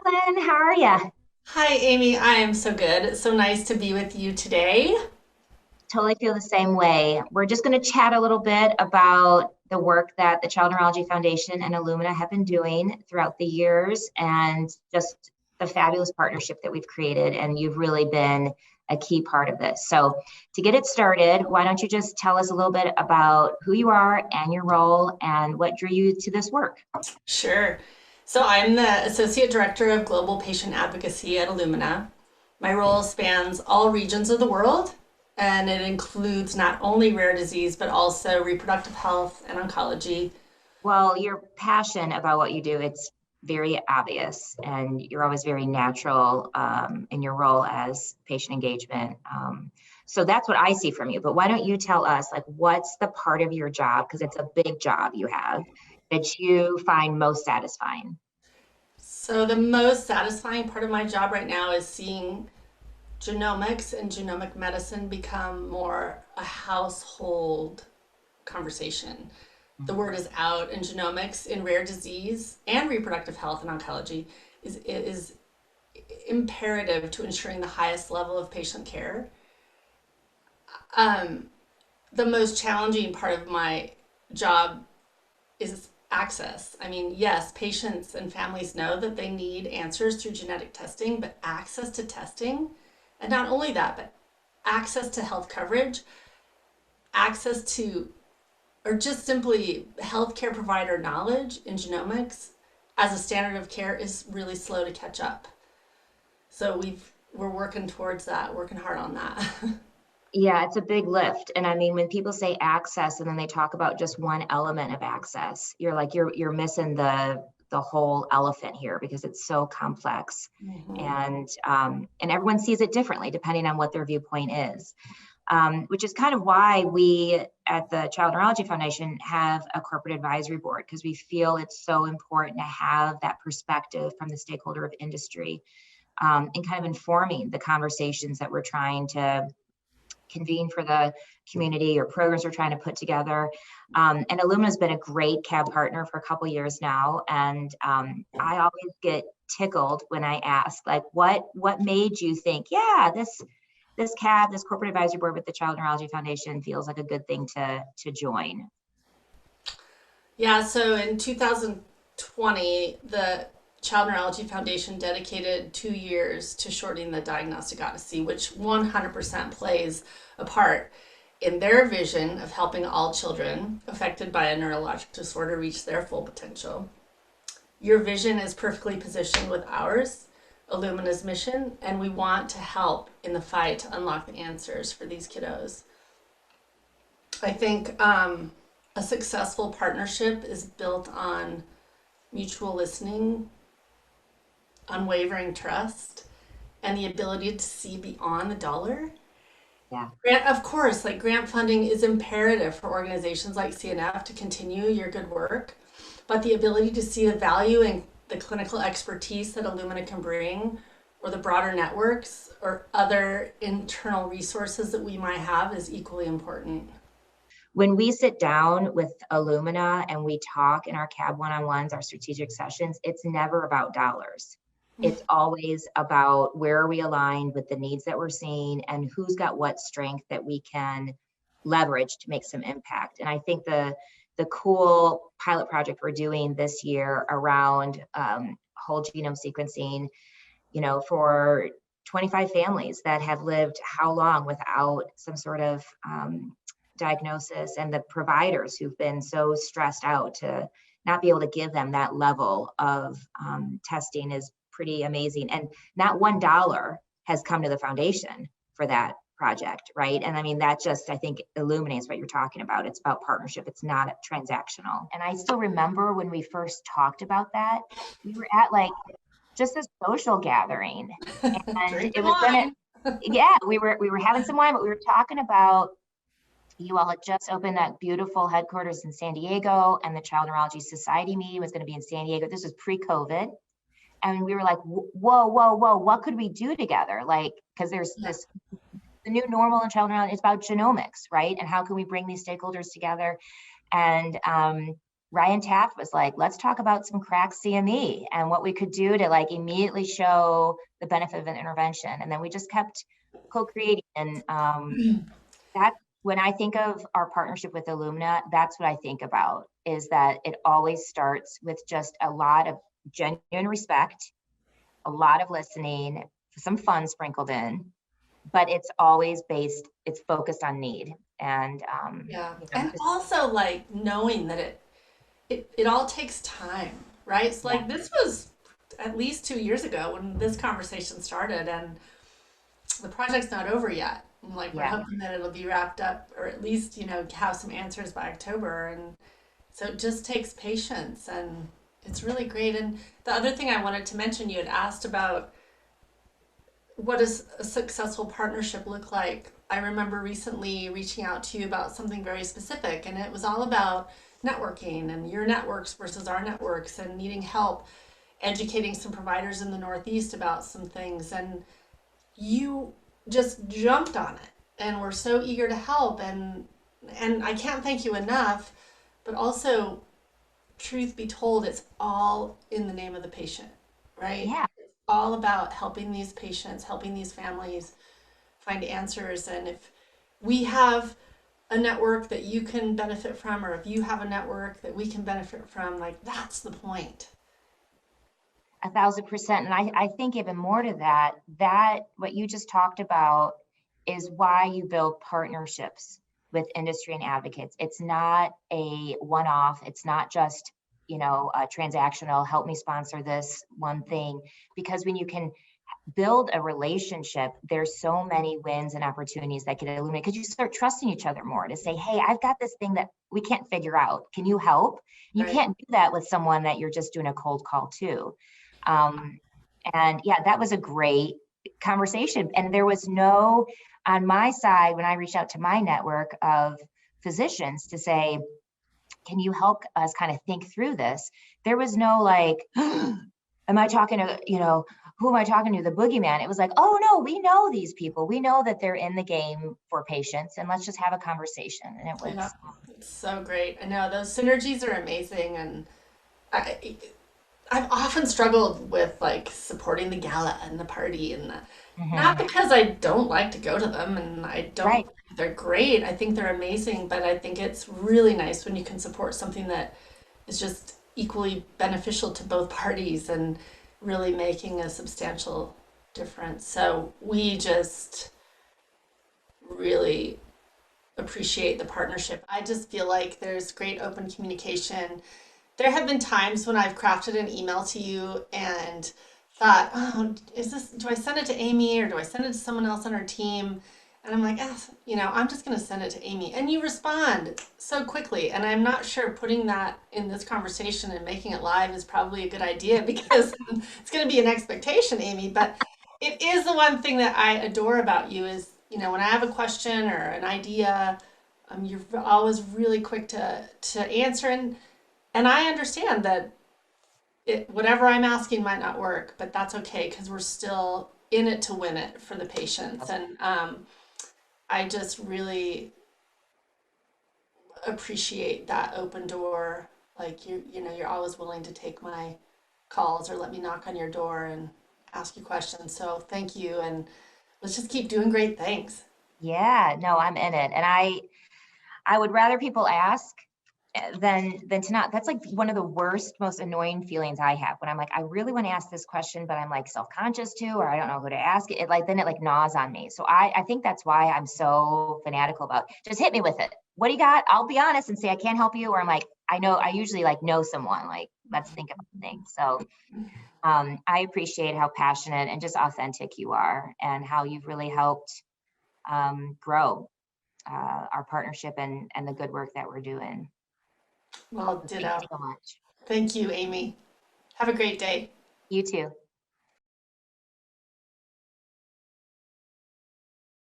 Carolyn. How are you? Hi, Amy. I am so good. It's so nice to be with you today. Totally feel the same way. We're just going to chat a little bit about the work that the Child Neurology Foundation and Illumina have been doing throughout the years and just the fabulous partnership that we've created. And you've really been a key part of this. So, to get it started, why don't you just tell us a little bit about who you are and your role and what drew you to this work? Sure. So, I'm the Associate Director of Global Patient Advocacy at Illumina. My role spans all regions of the world, and it includes not only rare disease, but also reproductive health and oncology. Well, your passion about what you do, it's very obvious, and you're always very natural in your role as patient engagement. So that's what I see from you. But why don't you tell us, like, what's the part of your job, because it's a big job you have, that you find most satisfying? So, the most satisfying part of my job right now is seeing genomics and genomic medicine become more a household conversation. The word is out, and genomics in rare disease and reproductive health and oncology is imperative to ensuring the highest level of patient care. Um, the most challenging part of my job is access. I mean, yes, patients and families know that they need answers through genetic testing, but access to testing, and not only that, but access to health coverage, access to or just simply healthcare provider knowledge in genomics as a standard of care is really slow to catch up. So we're working towards that, working hard on that. Yeah, it's a big lift. And I mean, when people say access and then they talk about just one element of access, you're like you're missing the whole elephant here because it's so complex. Mhm. And everyone sees it differently depending on what their viewpoint is. Which is kind of why we at the Child Neurology Foundation have a corporate advisory board, because we feel it's so important to have that perspective from the stakeholder of industry, and kind of informing the conversations that we're trying to convene for the community or programs we're trying to put together. And Illumina has been a great CAB partner for a couple years now. And I always get tickled when I ask, like, what made you think, yeah, this CAB, this corporate advisory board with the Child Neurology Foundation feels like a good thing to join. Yeah, so in 2020, the Child Neurology Foundation dedicated 2 years to shortening the diagnostic odyssey, which 100% plays a part in their vision of helping all children affected by a neurologic disorder reach their full potential. Your vision is perfectly positioned with ours, Illumina's mission, and we want to help in the fight to unlock the answers for these kiddos. I think a successful partnership is built on mutual listening, unwavering trust, and the ability to see beyond the dollar. Yeah. Grant, of course, like grant funding is imperative for organizations like CNF to continue your good work, but the ability to see the value in the clinical expertise that Illumina can bring, or the broader networks or other internal resources that we might have is equally important. When we sit down with Illumina and we talk in our CAB one-on-ones, our strategic sessions, it's never about dollars. It's always about where are we aligned with the needs that we're seeing and who's got what strength that we can leverage to make some impact. And I think the cool pilot project we're doing this year around whole genome sequencing, for 25 families that have lived how long without some sort of diagnosis, and the providers who've been so stressed out to not be able to give them that level of testing is pretty amazing. And not $1 has come to the foundation for that project, right? And I mean, that just, I think, illuminates what you're talking about. It's about partnership. It's not transactional. And I still remember when we first talked about that, we were at like just a social gathering, and Drink the it was gonna, wine. yeah, we were having some wine, but we were talking about, you all had just opened that beautiful headquarters in San Diego, and the Child Neurology Society meeting was going to be in San Diego. This was pre-COVID. And we were like, whoa, whoa, whoa, what could we do together? Like, because there's Yeah. this, the new normal in child neurology, it's about genomics, right? And how can we bring these stakeholders together? And Ryan Taft was like, let's talk about some crack CME and what we could do to like immediately show the benefit of an intervention. And then we just kept co-creating. And that, when I think of our partnership with Illumina, that's what I think about, is that it always starts with just a lot of genuine respect, a lot of listening, some fun sprinkled in, but it's always it's focused on need. And Yeah. And also like knowing that it all takes time, right? So yeah, like this was at least 2 years ago when this conversation started, and the project's not over yet. And like we're yeah. hoping that it'll be wrapped up, or at least, have some answers by October. And so it just takes patience, and it's really great. And the other thing I wanted to mention, you had asked about what does a successful partnership look like? I remember recently reaching out to you about something very specific, and it was all about networking and your networks versus our networks, and needing help educating some providers in the Northeast about some things. And you just jumped on it and were so eager to help. And I can't thank you enough, but also, truth be told, it's all in the name of the patient, right? Yeah. All about helping these patients, helping these families find answers. And if we have a network that you can benefit from, or if you have a network that we can benefit from, like that's the point. 1,000%. And I think even more to that, what you just talked about is why you build partnerships with industry and advocates. It's not a one-off. It's not just, a transactional, help me sponsor this one thing, because when you can build a relationship, there's so many wins and opportunities that get illuminated, because you start trusting each other more to say, hey, I've got this thing that we can't figure out. Can you help? You Right. can't do that with someone that you're just doing a cold call to. And yeah, that was a great conversation. And there was no, on my side, when I reached out to my network of physicians to say, can you help us kind of think through this? There was no like, am I talking to, who am I talking to? The boogeyman. It was like, oh no, we know these people. We know that they're in the game for patients, and let's just have a conversation. And it Yeah, was, it's so great. I know those synergies are amazing. And I, I've often struggled with like supporting the gala and the party, and not because I don't like to go to them, and I don't right. think they're great. I think they're amazing, but I think it's really nice when you can support something that is just equally beneficial to both parties and really making a substantial difference. So we just really appreciate the partnership. I just feel like there's great open communication. There have been times when I've crafted an email to you and thought, oh, do I send it to Amy or do I send it to someone else on our team? And I'm like, I'm just going to send it to Amy. And you respond so quickly. And I'm not sure putting that in this conversation and making it live is probably a good idea, because it's going to be an expectation, Amy. But it is the one thing that I adore about you is, when I have a question or an idea, you're always really quick to answer. And I understand that whatever I'm asking might not work, but that's okay, because we're still in it to win it for the patients. And I just really appreciate that open door. Like you're always willing to take my calls or let me knock on your door and ask you questions. So thank you, and let's just keep doing great things. Yeah, no, I'm in it. And I would rather people ask than to not. That's like one of the worst, most annoying feelings I have, when I'm like, I really want to ask this question, but I'm like self-conscious too, or I don't know who to ask it. Then it like gnaws on me. So I think that's why I'm so fanatical about, just hit me with it. What do you got? I'll be honest and say I can't help you. Or I'm like, I usually like know someone, like, let's think about things. So I appreciate how passionate and just authentic you are, and how you've really helped grow our partnership and the good work that we're doing. Well, Thank you ditto. so much. Thank you, Amy. Have a great day. You too.